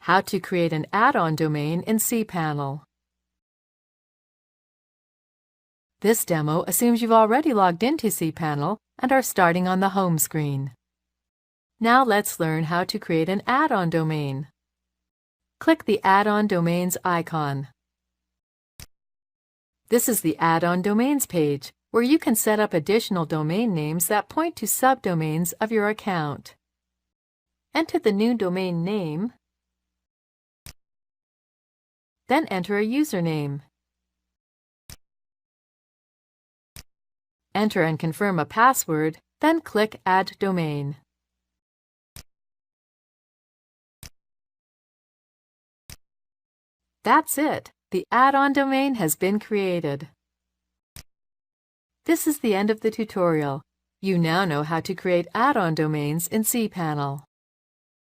How to create an add-on domain in cPanel. This demo assumes you've already logged into cPanel and are starting on the home screen. Now let's learn how to create an add-on domain. Click the Addon Domains icon. This is the Addon Domains page, where you can set up additional domain names that point to subdomains of your account. Enter the new domain name, then enter a username. Enter and confirm a password, then click Add Domain. That's it! The add-on domain has been created. This is the end of the tutorial. You now know how to create add-on domains in cPanel.